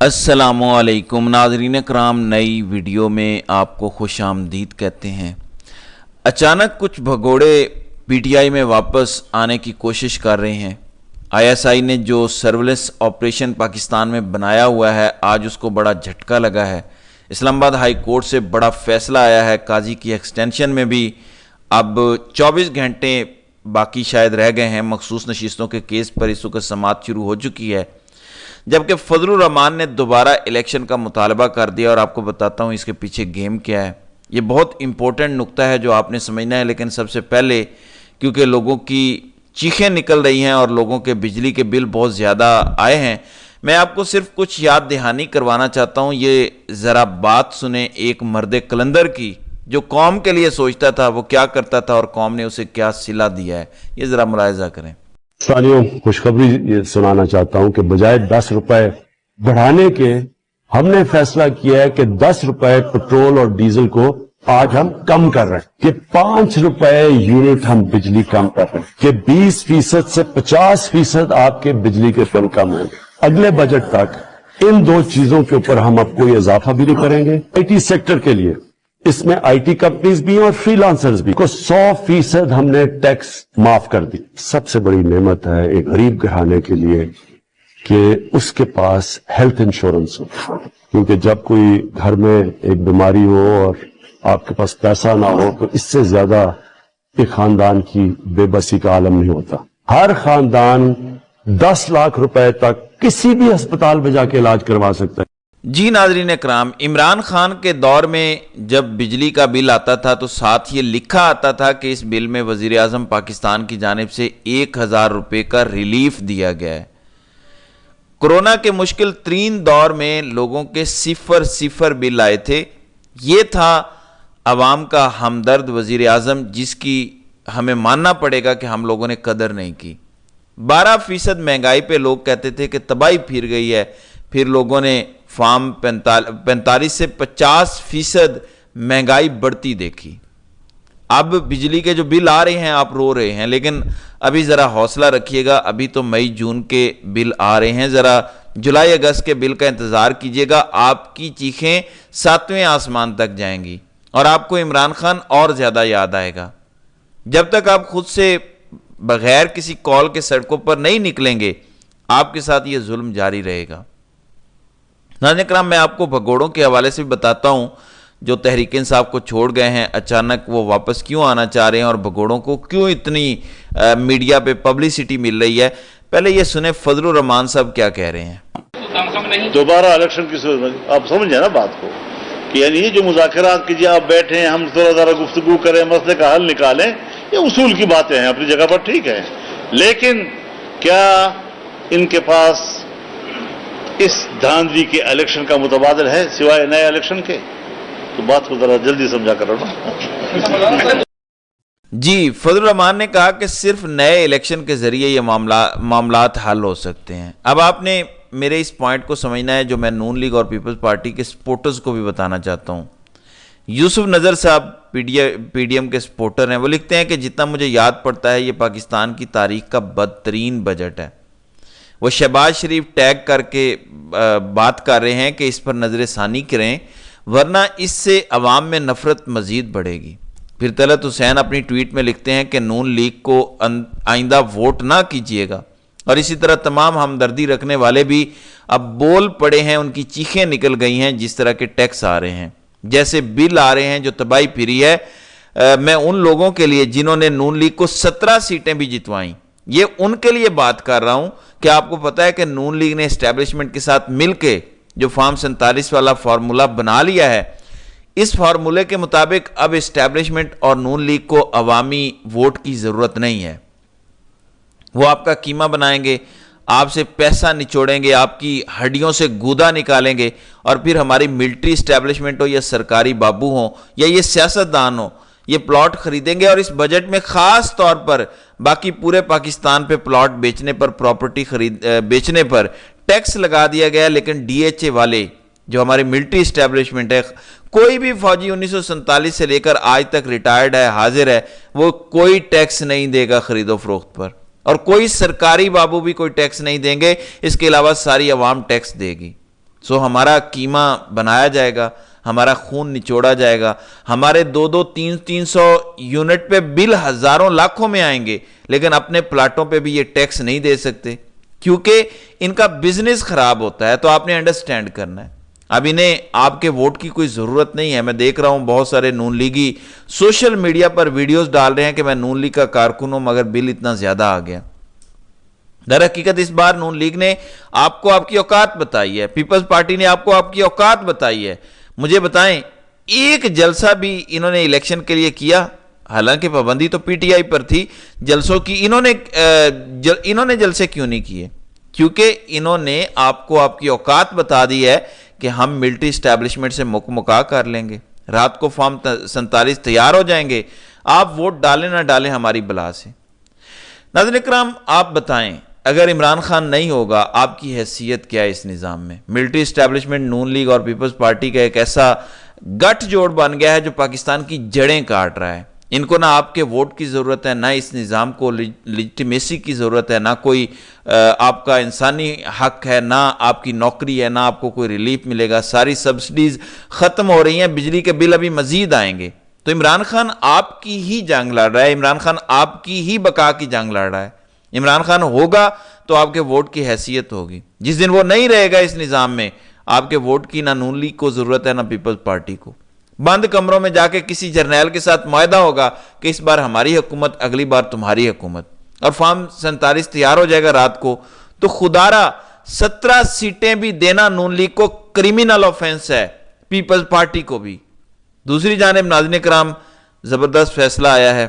अस्सलामुअलैकुम नाज़रीन कराम, नई वीडियो में आपको खुश आमदीद कहते हैं। अचानक कुछ भगोड़े पीटीआई में वापस आने की कोशिश कर रहे हैं। आईएसआई ने जो सर्विलेंस ऑपरेशन पाकिस्तान में बनाया हुआ है, आज उसको बड़ा झटका लगा है। इस्लामाबाद हाई कोर्ट से बड़ा फैसला आया है। काजी की एक्सटेंशन में भी अब 24 घंटे बाकी शायद रह गए हैं। मखसूस नशिस्तों के केस पर इस वक्त समाअत शुरू हो चुकी है, जबकि फजलुर रहमान ने दोबारा इलेक्शन का मुतालबा कर दिया। और आपको बताता हूँ इसके पीछे गेम क्या है। ये बहुत इंपॉर्टेंट नुक्ता है जो आपने समझना है। लेकिन सबसे पहले, क्योंकि लोगों की चीखें निकल रही हैं और लोगों के बिजली के बिल बहुत ज़्यादा आए हैं, मैं आपको सिर्फ कुछ याद दहानी करवाना चाहता हूँ। ये ज़रा बात सुने एक मर्द कलंदर की, जो कौम के लिए सोचता था वो क्या करता था और कौम ने उसे क्या सिला दिया है। ये ज़रा मुलाहिजा करें। सानियों, खुशखबरी सुनाना चाहता हूं कि बजाय 10 रुपए बढ़ाने के हमने फैसला किया है कि 10 रुपए पेट्रोल और डीजल को आज हम कम कर रहे हैं, कि 5 रुपए यूनिट हम बिजली कम कर रहे हैं, कि 20% से 50% आपके बिजली के बिल कम हैं। अगले बजट तक इन दो चीजों के ऊपर हम अब कोई इजाफा भी नहीं करेंगे। आईटी सेक्टर के लिए इसमें आईटी कंपनीज भी हैं और फ्रीलांसर्स भी को 100% हमने टैक्स माफ कर दी। सबसे बड़ी नेमत है एक गरीब घराने के लिए कि उसके पास हेल्थ इंश्योरेंस हो, क्योंकि जब कोई घर में एक बीमारी हो और आपके पास पैसा ना हो तो इससे ज्यादा एक खानदान की बेबसी का आलम नहीं होता। हर खानदान 10 लाख रुपए तक किसी भी अस्पताल में जाके इलाज करवा सकता है। जी नाज़रीन इकराम, इमरान खान के दौर में जब बिजली का बिल आता था तो साथ ये लिखा आता था कि इस बिल में वज़ीर आज़म पाकिस्तान की जानिब से 1000 रुपये का रिलीफ दिया गया है। कोरोना के मुश्किल तरीन दौर में लोगों के सिफर बिल आए थे। ये था अवाम का हमदर्द वज़ीर आज़म, जिसकी हमें मानना पड़ेगा कि हम लोगों ने कदर नहीं की। 12% महंगाई पे लोग कहते थे कि तबाही फिर गई है। फिर लोगों ने फार्म 45 से 50% महंगाई बढ़ती देखी। अब बिजली के जो बिल आ रहे हैं आप रो रहे हैं, लेकिन अभी ज़रा हौसला रखिएगा। अभी तो मई जून के बिल आ रहे हैं, ज़रा जुलाई अगस्त के बिल का इंतज़ार कीजिएगा। आपकी चीखें 7वें आसमान तक जाएंगी और आपको इमरान खान और ज़्यादा याद आएगा। जब तक आप खुद से बगैर किसी कॉल के सड़कों पर नहीं निकलेंगे, आपके साथ ये जुल्म जारी रहेगा। नाज़रीन कराम, मैं आपको भगोड़ों के हवाले से भी बताता हूँ जो तहरीक इंसाफ को छोड़ गए हैं। अचानक वो वापस क्यों आना चाह रहे हैं और भगोड़ों को क्यों इतनी मीडिया पे पब्लिसिटी मिल रही है। पहले ये सुने फजलुर रहमान साहब क्या कह रहे हैं। दोबारा इलेक्शन की सूरत, आप समझे ना बात को, कि यानी ये जो मुज़ाकरात कीजिए, आप बैठे हैं, हम थोड़ा ज़रा गुफ्तगू करें, मसले का हल निकालें, ये उसूल की बातें हैं, अपनी जगह पर ठीक है। लेकिन क्या इनके पास इस धांधली के इलेक्शन का मुतबादल है सिवाय नए इलेक्शन के? तो बात को जरा जल्दी समझा करो ना। जी, फजलुर रहमान ने कहा कि सिर्फ नए इलेक्शन के जरिए ये मामलात हल हो सकते हैं। अब आपने मेरे इस पॉइंट को समझना है जो मैं नून लीग और पीपल्स पार्टी के सपोर्टर्स को भी बताना चाहता हूँ। यूसुफ नज़र साहब पीडीएम के सपोर्टर हैं। वो लिखते हैं कि जितना मुझे याद पड़ता है ये पाकिस्तान की तारीख का बदतरीन बजट है। वो शहबाज शरीफ टैग करके बात कर रहे हैं कि इस पर नजर सानी करें, वरना इससे अवाम में नफरत मजीद बढ़ेगी। फिर तलत हुसैन अपनी ट्वीट में लिखते हैं कि नून लीग को आइंदा वोट ना कीजिएगा। और इसी तरह तमाम हमदर्दी रखने वाले भी अब बोल पड़े हैं, उनकी चीखें निकल गई हैं। जिस तरह के टैक्स आ रहे हैं, जैसे बिल आ रहे हैं जो तबाही फिरी है। मैं उन लोगों के लिए जिन्होंने नून लीग को 17 सीटें भी जितवाई, ये उनके लिए बात कर रहा हूं कि आपको पता है कि नून लीग ने एस्टेब्लिशमेंट के साथ मिलकर जो फॉर्म 47 वाला फार्मूला बना लिया है, इस फार्मूले के मुताबिक अब एस्टेब्लिशमेंट और नून लीग को अवामी वोट की जरूरत नहीं है। वो आपका कीमा बनाएंगे, आपसे पैसा निचोड़ेंगे, आपकी हड्डियों से गूदा निकालेंगे और फिर हमारी मिलिट्री एस्टेब्लिशमेंट हो या सरकारी बाबू हो या ये सियासतदान हो, ये प्लॉट खरीदेंगे। और इस बजट में खास तौर पर बाकी पूरे पाकिस्तान पे प्लॉट बेचने पर, प्रॉपर्टी बेचने पर टैक्स लगा दिया गया। लेकिन डीएचए वाले जो हमारे मिलिट्री एस्टेब्लिशमेंट है, कोई भी फौजी 1947 से लेकर आज तक रिटायर्ड है, हाजिर है, वो कोई टैक्स नहीं देगा खरीदो फरोख्त पर। और कोई सरकारी बाबू भी कोई टैक्स नहीं देंगे। इसके अलावा सारी अवाम टैक्स देगी। سو ہمارا قیمہ بنایا جائے گا, ہمارا خون نچوڑا جائے گا, ہمارے 200-300 یونٹ پہ بل ہزاروں لاکھوں میں آئیں گے, لیکن اپنے پلاٹوں پہ بھی یہ ٹیکس نہیں دے سکتے کیونکہ ان کا بزنس خراب ہوتا ہے. تو آپ نے انڈرسٹینڈ کرنا ہے. اب انہیں آپ کے ووٹ کی کوئی ضرورت نہیں ہے. میں دیکھ رہا ہوں بہت سارے نون لیگی سوشل میڈیا پر ویڈیوز ڈال رہے ہیں کہ میں نون لیگ کا کارکن ہوں مگر بل اتنا زیادہ آ گیا. در حقیقت اس بار نون لیگ نے آپ کو آپ کی اوقات بتائی ہے, پیپلز پارٹی نے آپ کو آپ کی اوقات بتائی ہے. مجھے بتائیں ایک جلسہ بھی انہوں نے الیکشن کے لیے کیا؟ حالانکہ پابندی تو پی ٹی آئی پر تھی جلسوں کی, انہوں نے جلسے کیوں نہیں کیے؟ کیونکہ انہوں نے آپ کو آپ کی اوقات بتا دی ہے کہ ہم ملٹری اسٹیبلشمنٹ سے مکا کر لیں گے, رات کو فارم 47 تیار ہو جائیں گے, آپ ووٹ ڈالیں نہ ڈالیں ہماری بلا سے. ناظرین اکرام, آپ بتائیں اگر عمران خان نہیں ہوگا آپ کی حیثیت کیا ہے اس نظام میں؟ ملٹری اسٹیبلشمنٹ نون لیگ اور پیپلز پارٹی کا ایک ایسا گٹھ جوڑ بن گیا ہے جو پاکستان کی جڑیں کاٹ رہا ہے. ان کو نہ آپ کے ووٹ کی ضرورت ہے, نہ اس نظام کو لیجٹیمیسی کی ضرورت ہے, نہ کوئی آپ کا انسانی حق ہے, نہ آپ کی نوکری ہے, نہ آپ کو کوئی ریلیف ملے گا. ساری سبسڈیز ختم ہو رہی ہیں, بجلی کے بل ابھی مزید آئیں گے. تو عمران خان آپ کی ہی جنگ لڑ رہا ہے, عمران خان آپ کی ہی بقا کی جنگ لڑ رہا ہے. عمران خان ہوگا تو آپ کے ووٹ کی حیثیت ہوگی. جس دن وہ نہیں رہے گا اس نظام میں, آپ کے ووٹ کی نہ نون لیگ کو ضرورت ہے نہ پیپلز پارٹی کو. بند کمروں میں جا کے کسی جرنیل کے ساتھ معاہدہ ہوگا کہ اس بار ہماری حکومت, اگلی بار تمہاری حکومت, اور فارم 47 تیار ہو جائے گا رات کو. تو خدارا 17 سیٹیں بھی دینا نون لیگ کو کریمنل آفینس ہے, پیپلز پارٹی کو بھی. دوسری جانب ناظرین کرام, زبردست فیصلہ آیا ہے.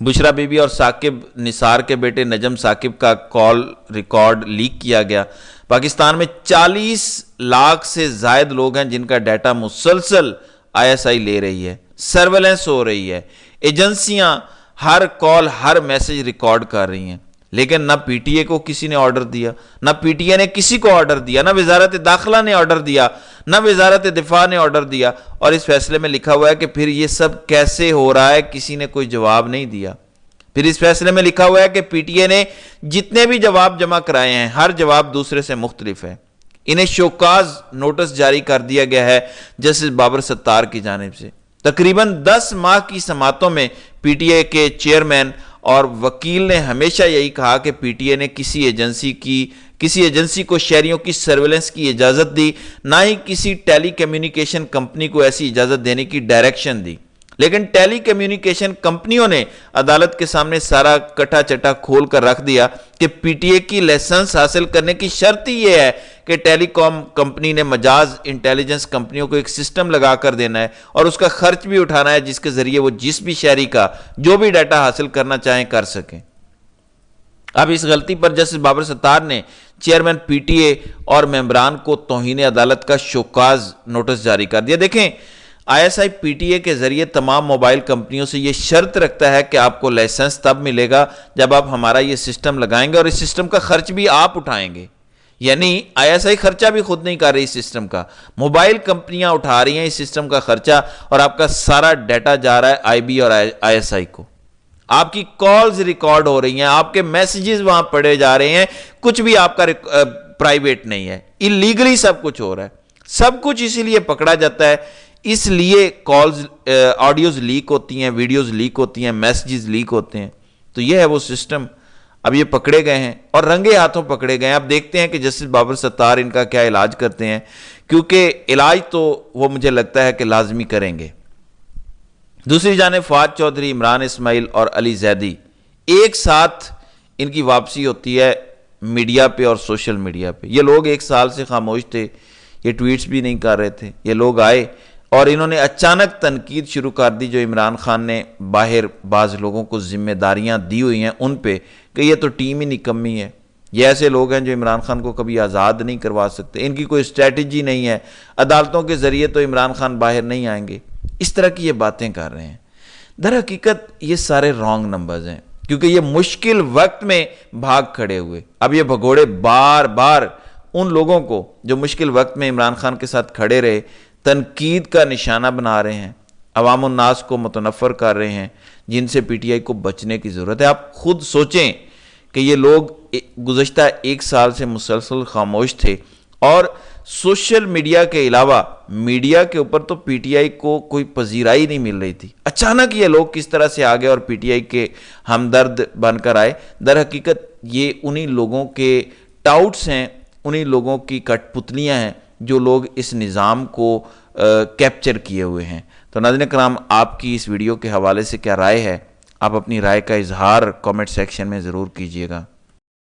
بشرا بی بی اور ثاقب نثار کے بیٹے نجم ثاقب کا کال ریکارڈ لیک کیا گیا. پاکستان میں 40 لاکھ سے زائد لوگ ہیں جن کا ڈیٹا مسلسل ISI لے رہی ہے, سرویلنس ہو رہی ہے, ایجنسیاں ہر کال ہر میسج ریکارڈ کر رہی ہیں. لیکن نہ پی ٹی اے کو کسی نے آرڈر دیا, نہ پی ٹی اے نے کسی کو آرڈر دیا, نہ وزارت داخلہ نے آرڈر دیا, نہ وزارت دفاع نے آرڈر دیا. اور اس فیصلے میں لکھا ہوا ہے کہ پھر یہ سب کیسے ہو رہا ہے, کسی نے کوئی جواب نہیں دیا. پھر اس فیصلے میں لکھا ہوا ہے کہ پی ٹی اے نے جتنے بھی جواب جمع کرائے ہیں ہر جواب دوسرے سے مختلف ہے. انہیں شوکاز نوٹس جاری کر دیا گیا ہے جسٹس بابر ستار کی جانب سے. تقریباً 10 ماہ کی سماعتوں میں پی ٹی اے کے چیئرمین اور وکیل نے ہمیشہ یہی کہا کہ پی ٹی اے نے کسی ایجنسی کو شہریوں کی سرویلنس کی اجازت دی, نہ ہی کسی ٹیلی کمیونیکیشن کمپنی کو ایسی اجازت دینے کی ڈائریکشن دی. لیکن ٹیلی کمیونیکیشن کمپنیوں نے عدالت کے سامنے سارا کٹا چٹا کھول کر رکھ دیا کہ پی ٹی اے کی لائسنس حاصل کرنے کی شرط ہی یہ ہے کہ ٹیلی کام کمپنی نے مجاز انٹیلیجنس کمپنیوں کو ایک سسٹم لگا کر دینا ہے اور اس کا خرچ بھی اٹھانا ہے جس کے ذریعے وہ جس بھی شہری کا جو بھی ڈیٹا حاصل کرنا چاہیں کر سکیں. اب اس غلطی پر جسٹس بابر ستار نے چیئرمین پی ٹی اے اور ممبران کو توہین عدالت کا شوکاز نوٹس جاری کر دیا. دیکھیں ISI پی ٹی اے کے ذریعے تمام موبائل کمپنیوں سے یہ شرط رکھتا ہے کہ آپ کو لائسنس تب ملے گا جب آپ ہمارا یہ سسٹم لگائیں گے اور اس سسٹم کا خرچ بھی آپ اٹھائیں گے. یعنی ISI خرچہ بھی خود نہیں کر رہی اس سسٹم کا, موبائل کمپنیاں اٹھا رہی ہیں اس سسٹم کا خرچہ اور آپ کا سارا ڈیٹا جا رہا ہے IB اور ISI کو. آپ کی کالز ریکارڈ ہو رہی ہیں, آپ کے میسیجز وہاں پڑھے جا رہے ہیں, کچھ بھی آپ کا پرائیویٹ نہیں ہے, اللیگلی سب کچھ ہو رہا ہے. سب کچھ اسی لیے پکڑا جاتا ہے, اس لیے کالز آڈیوز لیک ہوتی ہیں, ویڈیوز لیک ہوتی ہیں, میسیجز لیک ہوتے ہیں. تو یہ ہے وہ سسٹم. اب یہ پکڑے گئے ہیں اور رنگے ہاتھوں پکڑے گئے ہیں. اب دیکھتے ہیں کہ جسٹس بابر ستار ان کا کیا علاج کرتے ہیں, کیونکہ علاج تو وہ مجھے لگتا ہے کہ لازمی کریں گے. دوسری جانب فواد چودھری, عمران اسماعیل اور علی زیدی ایک ساتھ ان کی واپسی ہوتی ہے میڈیا پہ اور سوشل میڈیا پہ. یہ لوگ ایک سال سے خاموش تھے, یہ ٹویٹس بھی نہیں کر رہے تھے. یہ لوگ آئے اور انہوں نے اچانک تنقید شروع کر دی جو عمران خان نے باہر بعض لوگوں کو ذمہ داریاں دی ہوئی ہیں ان پہ, کہ یہ تو ٹیم ہی نکمی ہے, یہ ایسے لوگ ہیں جو عمران خان کو کبھی آزاد نہیں کروا سکتے, ان کی کوئی اسٹریٹجی نہیں ہے, عدالتوں کے ذریعے تو عمران خان باہر نہیں آئیں گے. اس طرح کی یہ باتیں کر رہے ہیں. در حقیقت یہ سارے رانگ نمبرز ہیں, کیونکہ یہ مشکل وقت میں بھاگ کھڑے ہوئے. اب یہ بھگوڑے بار بار ان لوگوں کو جو مشکل وقت میں عمران خان کے ساتھ کھڑے رہے تنقید کا نشانہ بنا رہے ہیں, عوام الناس کو متنفر کر رہے ہیں, جن سے پی ٹی آئی کو بچنے کی ضرورت ہے. آپ خود سوچیں کہ یہ لوگ گزشتہ ایک سال سے مسلسل خاموش تھے اور सोशल मीडिया के अलावा मीडिया के ऊपर तो पीटीआई को कोई पजीराई नहीं मिल रही थी। अचानक ये लोग किस तरह से आ गए और पीटीआई के हमदर्द बनकर आए। दर हकीकत ये उन्हीं लोगों के टाउट्स हैं, उन्हीं लोगों की कठपुतलियां हैं जो लोग इस निज़ाम को कैप्चर किए हुए हैं। तो नाज़रीन कराम, आपकी इस वीडियो के हवाले से क्या राय है? आप अपनी राय का इजहार कमेंट सेक्शन में ज़रूर कीजिएगा।